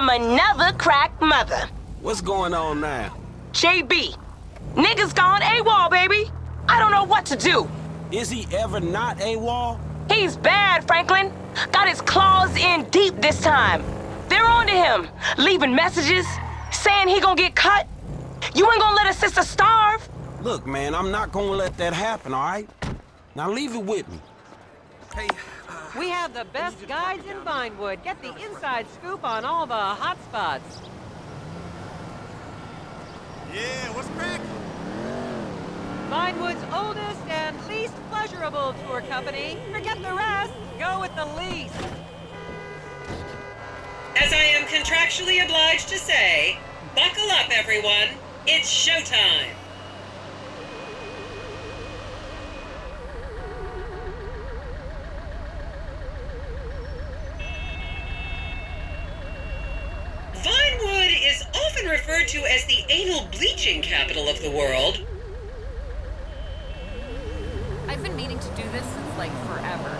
from another crack mother. What's going on now? JB, niggas gone AWOL, baby. I don't know what to do. Is he ever not AWOL? He's bad, Franklin. Got his claws in deep this time. They're on to him, leaving messages, saying he gonna get cut. You ain't gonna let a sister starve. Look, man, I'm not gonna let that happen, all right? Now leave it with me. Hey, We have the best guides in Vinewood. Get the inside scoop on all the hot spots. yeah, what's cracking? Vinewood's oldest and least pleasurable tour company. Forget the rest. Go with the least. As I am contractually obliged to say, buckle up, everyone. It's showtime. Vinewood is often referred to as the anal bleaching capital of the world. I've been meaning to do this since, like, forever.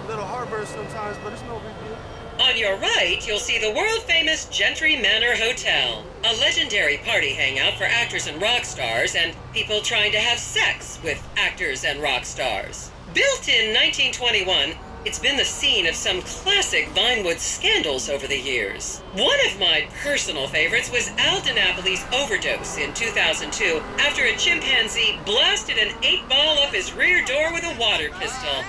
A little heartburn sometimes, but it's no big deal. On your right, you'll see the world-famous Gentry Manor Hotel, a legendary party hangout for actors and rock stars and people trying to have sex with actors and rock stars. Built in 1921, it's been the scene of some classic Vinewood scandals over the years. One of my personal favorites was Al DiNapoli's overdose in 2002 after a chimpanzee blasted an 8-ball up his rear door with a water pistol.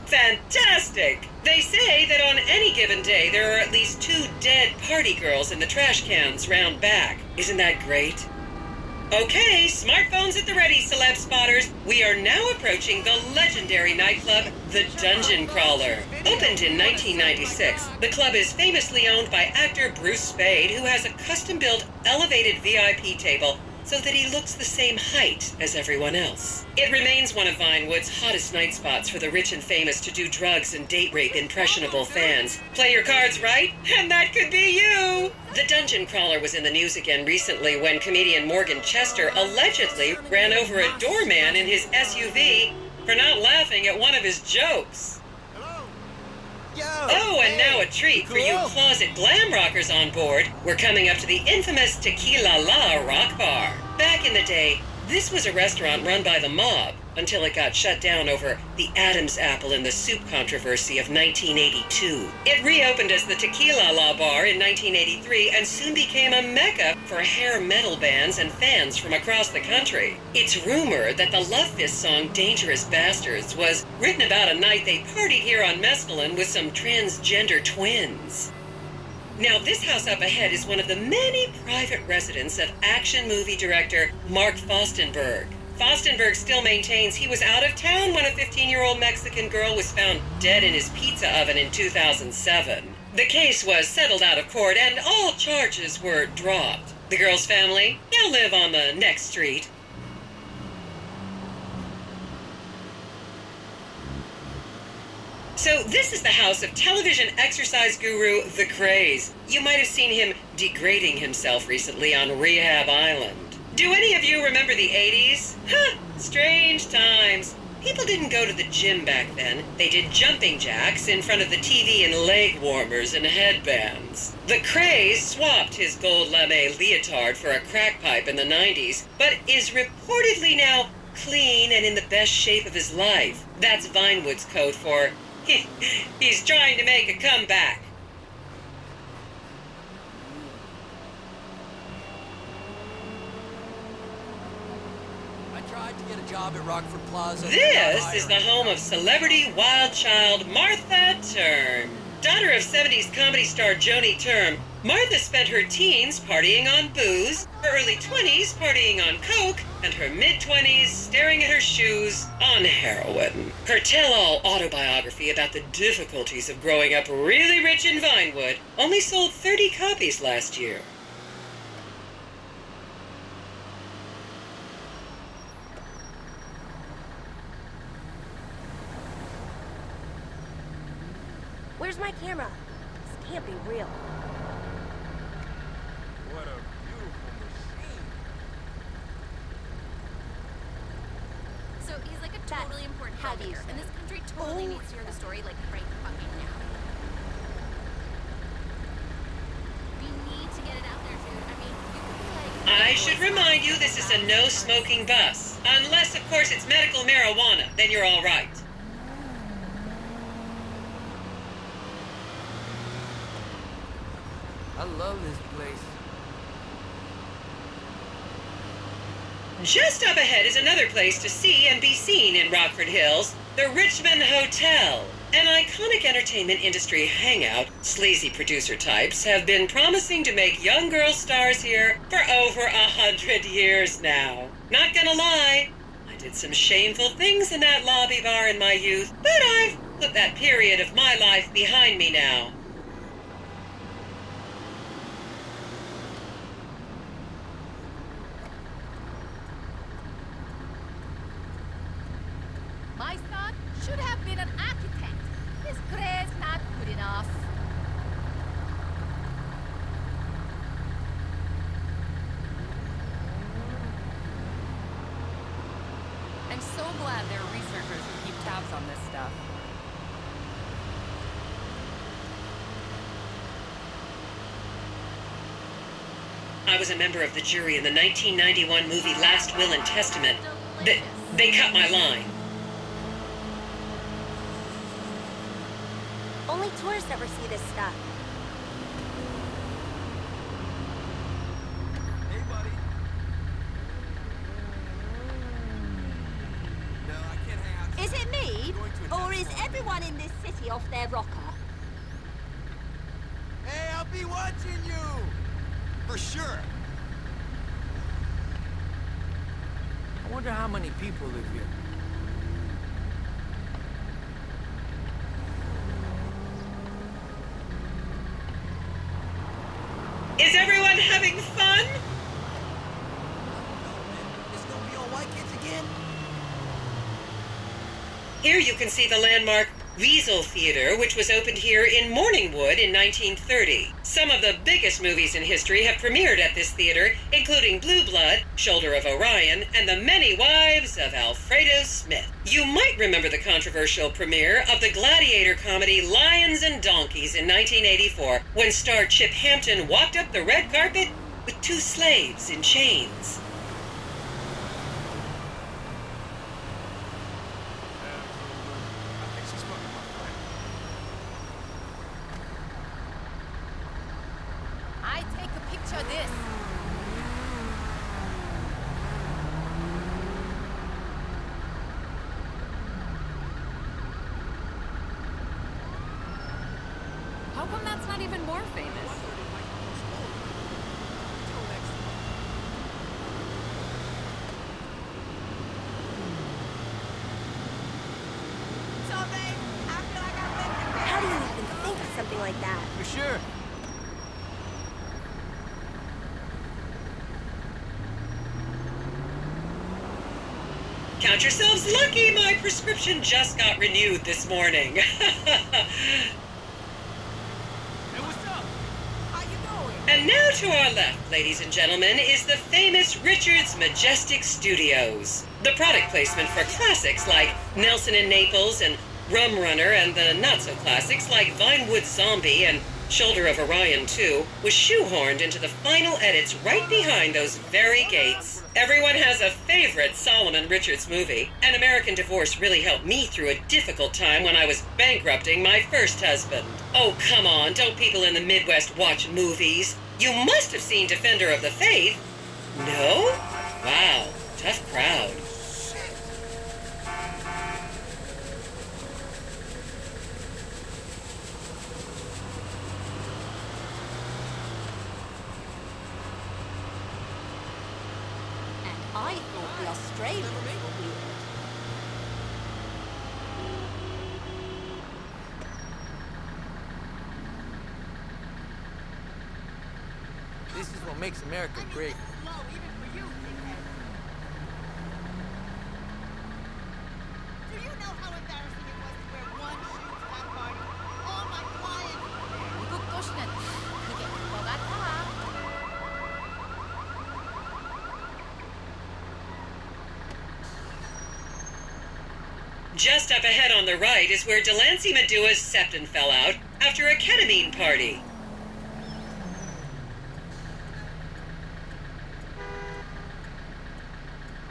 Fantastic! They say that on any given day there are at least 2 dead party girls in the trash cans round back. Isn't that great? Okay, smartphones at the ready, celeb spotters. We are now approaching the legendary nightclub, the Dungeon Crawler. Opened in 1996, the club is famously owned by actor Bruce Spade, who has a custom-built elevated VIP table so that he looks the same height as everyone else. It remains one of Vinewood's hottest night spots for the rich and famous to do drugs and date rape impressionable fans. Play your cards right, and that could be you! The Dungeon Crawler was in the news again recently when comedian Morgan Chester allegedly ran over a doorman in his SUV for not laughing at one of his jokes. Yo, Oh, and now a treat for you cool. closet glam rockers on board. We're coming up to the infamous Tequila La Rock Bar. Back in the day, this was a restaurant run by the mob until it got shut down over the Adam's apple in the soup controversy of 1982. It reopened as the Tequila La Bar in 1983 and soon became a mecca for hair metal bands and fans from across the country. It's rumored that the Love Fist song Dangerous Bastards was written about a night they partied here on Mescaline with some transgender twins. Now, this house up ahead is one of the many private residence of action movie director Mark Fostenberg. Fostenberg still maintains he was out of town when a 15-year-old Mexican girl was found dead in his pizza oven in 2007. The case was settled out of court and all charges were dropped. The girl's family now live on the next street. So this is the house of television exercise guru The Craze. You might have seen him degrading himself recently on Rehab Island. Do any of you remember the 80s? Huh, strange times. People didn't go to the gym back then. They did jumping jacks in front of the TV and leg warmers and headbands. The Craze swapped his gold lame leotard for a crack pipe in the 90s, but is reportedly now clean and in the best shape of his life. That's Vinewood's code for he's trying to make a comeback. I tried to get a job at Rockford Plaza. This is the home of celebrity wild child Martha Term. Daughter of 70s comedy star Joni Term, Martha spent her teens partying on booze, her early 20s partying on coke, and her mid-20s staring at her shoes on heroin. Her tell-all autobiography about the difficulties of growing up really rich in Vinewood only sold 30 copies last year. Where's my camera? This can't be real. What a beautiful machine. So he's like a totally important how do you filmmaker, say? and this country totally needs to hear the story like right fucking now. I should remind you this is a no-smoking bus. Unless, of course, it's medical marijuana. Then you're all right. I love this place. Just up ahead is another place to see and be seen in Rockford Hills, the Richmond Hotel. An iconic entertainment industry hangout, sleazy producer types have been promising to make young girl stars here for over 100 years now. Not gonna lie, I did some shameful things in that lobby bar in my youth, but I've put that period of my life behind me now. My son should have been an architect. His grades not good enough. I'm so glad there are researchers who keep tabs on this stuff. I was a member of the jury in the 1991 movie Last Will and Testament. They cut my line. Only tourists ever see this stuff. Hey, buddy. No, I can't hang out. Is it me? Going to a Or dance is floor. everyone in this city off their rocker? Hey, I'll be watching you! For sure. I wonder how many people live here. Is everyone having fun? It's gonna be all white kids again? Here you can see the landmark Weasel Theater, which was opened here in Morningwood in 1930. Some of the biggest movies in history have premiered at this theater, including Blue Blood, Shoulder of Orion, and The Many Wives of Alfredo Smith. You might remember the controversial premiere of the gladiator comedy Lions and Donkeys in 1984, when star Chip Hampton walked up the red carpet with two slaves in chains. I think she's smoking my friend. I take a picture of this. How come that's not even more famous? How do you even think of something like that? For sure. Count yourselves lucky, my prescription just got renewed this morning. Hey, what's up? How you doing? And now to our left, ladies and gentlemen, is the famous Richards Majestic Studios. The product placement for classics like Nelson and Naples and Rum Runner, and the not-so-classics like Vinewood Zombie and Shoulder of Orion 2 was shoehorned into the final edits right behind those very gates. Everyone has a favorite Solomon Richards movie. An American Divorce really helped me through a difficult time when I was bankrupting my first husband. Oh, come on, don't people in the Midwest watch movies? You must have seen Defender of the Faith. No? Wow, tough crowd. And I thought the Australians were weird. This is what makes America great. Do you know how embarrassing it was to wear one shoe to that party? All my clients were there. 미국 도시는 그게 그거 같아. Just up ahead on the right is where Delancey Medua's septon fell out after a ketamine party.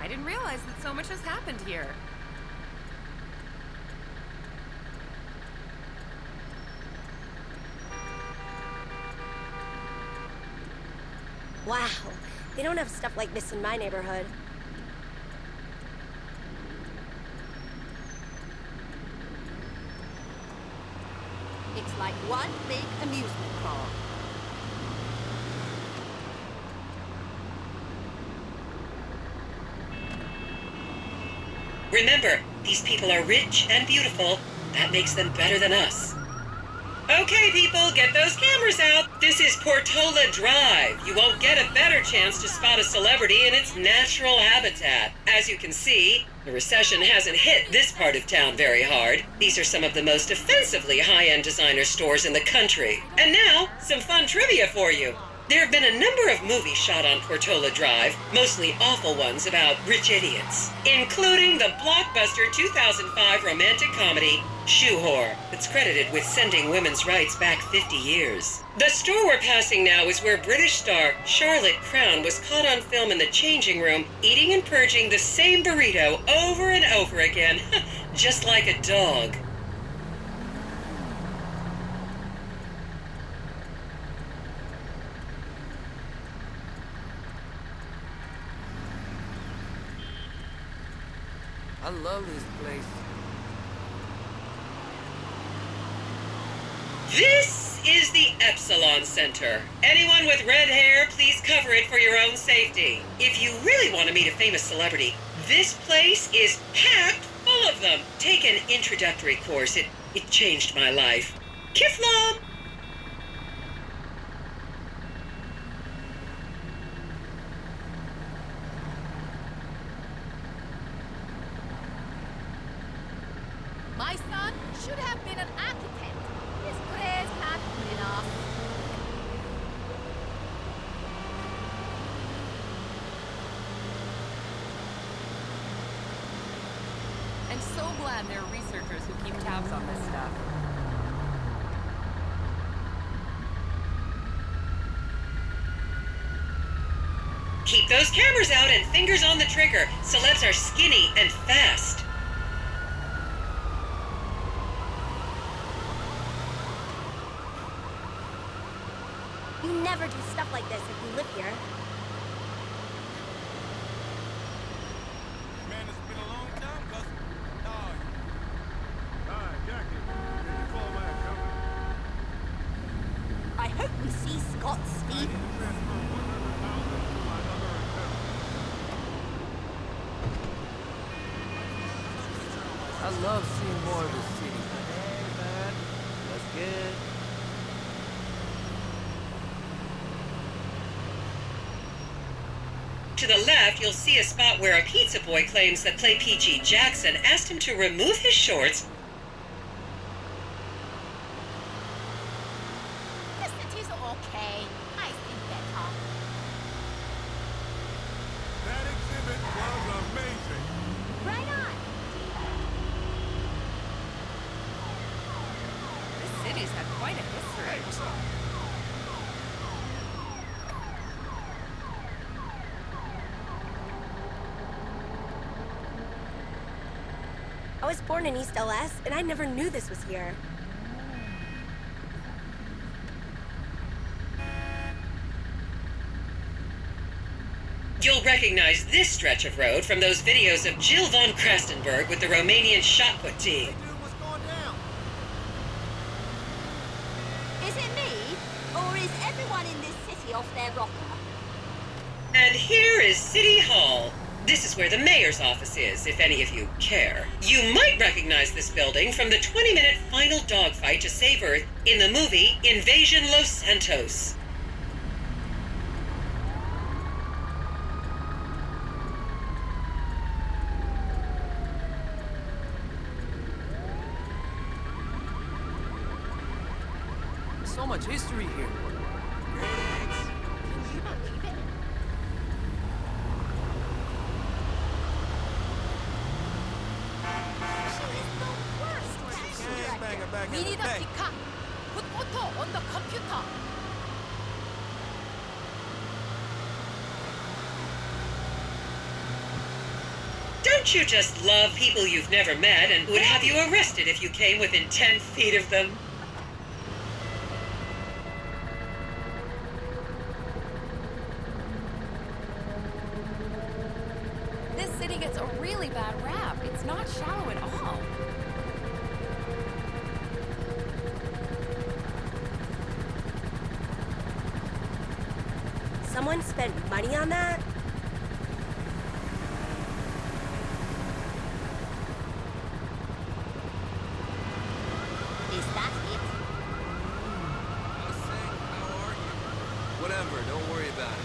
I didn't realize that so much has happened here. Wow, they don't have stuff like this in my neighborhood. It's like one big amusement park. Remember, these people are rich and beautiful. That makes them better than us. Okay, people, get those cameras out. This is Portola Drive. You won't get a better chance to spot a celebrity in its natural habitat. As you can see, the recession hasn't hit this part of town very hard. These are some of the most offensively high-end designer stores in the country. And now, some fun trivia for you. There have been a number of movies shot on Portola Drive, mostly awful ones about rich idiots, including the blockbuster 2005 romantic comedy, Shoe Whore, that's credited with sending women's rights back 50 years. The store we're passing now is where British star Charlotte Crown was caught on film in the changing room, eating and purging the same burrito over and over again, just like a dog. I love this place. This is the Epsilon Center. Anyone with red hair, please cover it for your own safety. If you really want to meet a famous celebrity, this place is packed full of them. Take an introductory course. It changed my life. Kiflam! My son should have been an architect. His grades not good enough. I'm so glad there are researchers who keep tabs on this stuff. Keep those cameras out and fingers on the trigger. Celebs are skinny and fast. You never do stuff like this if you live here. Man, it's been a long time, cousin. Hi, Jackie. Did you call my company? I hope we see Scott Stevens. Transfer 100,000 to my other account. I love seeing more of the city. Hey, man. That's good. To the left, you'll see a spot where a pizza boy claims that Play PG Jackson asked him to remove his shorts. The city's okay. I think better. That exhibit was amazing. Right on. This city's had quite a history. I was born in East LS, and I never knew this was here. You'll recognize this stretch of road from those videos of Jill von Krastenberg with the Romanian shot put team. Hey, dude, what's going down? Is it me? Or is everyone in this city off their rocker? And here is City Hall. This is where the mayor's office is, if any of you care. You might recognize this building from the 20-minute final dogfight to save Earth in the movie Invasion Los Santos. So much history here. Can you believe it? She is the worst casting Gangbanger back director. We in the need a day. pickup. Put photo on the computer. Don't you just love people you've never met and would have you arrested if you came within 10 feet of them? This city gets a really bad rap. It's not shallow at all. Someone spent money on that? Is that it? I was saying, how are you? Whatever, don't worry about it.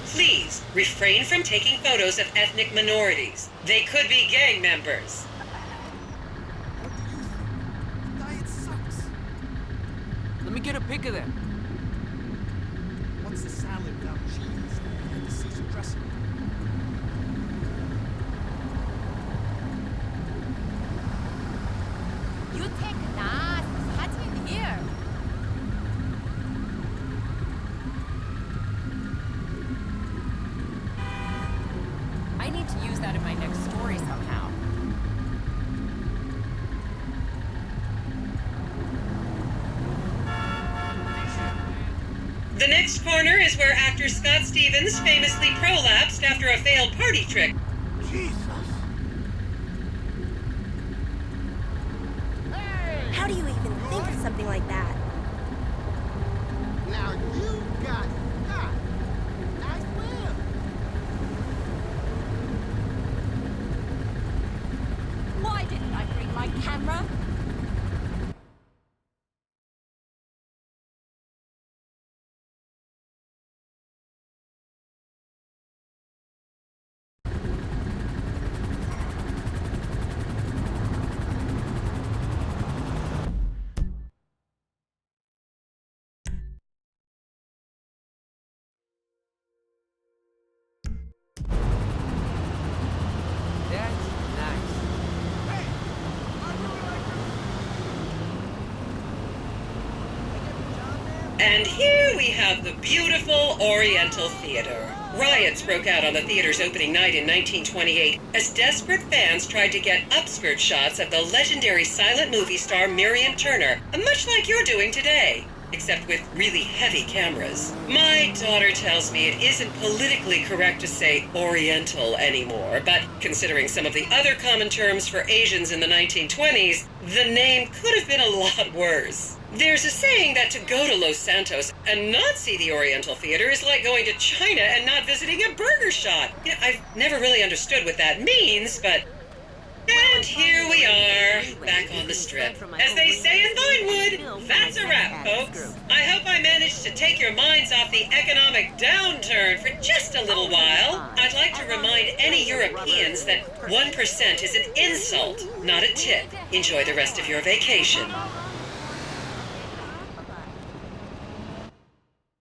Please, refrain from taking photos of ethnic minorities. They could be gang members. What do you think? The diet sucks. Let me get a pic of them. What's the salad without cheese and the Caesar dressing? You take that. Hot in here. I need to use that in my next story somehow. The next corner is where actor Scott Stevens famously prolapsed after a failed party trick. Jesus! How do you even think of something like that? Now you got that. Nice whip. Why didn't I bring my camera? That's nice. And here we have the beautiful Oriental Theater. Riots broke out on the theater's opening night in 1928 as desperate fans tried to get upskirt shots of the legendary silent movie star Miriam Turner, much like you're doing today, except with really heavy cameras. My daughter tells me it isn't politically correct to say Oriental anymore, but considering some of the other common terms for Asians in the 1920s, the name could have been a lot worse. There's a saying that to go to Los Santos and not see the Oriental Theater is like going to China and not visiting a burger shop. You know, I've never really understood what that means, but... And here we are, back on the strip. As they say in Vinewood, that's a wrap, folks. I hope I managed to take your minds off the economic downturn for just a little while. I'd like to remind any Europeans that 1% is an insult, not a tip. Enjoy the rest of your vacation.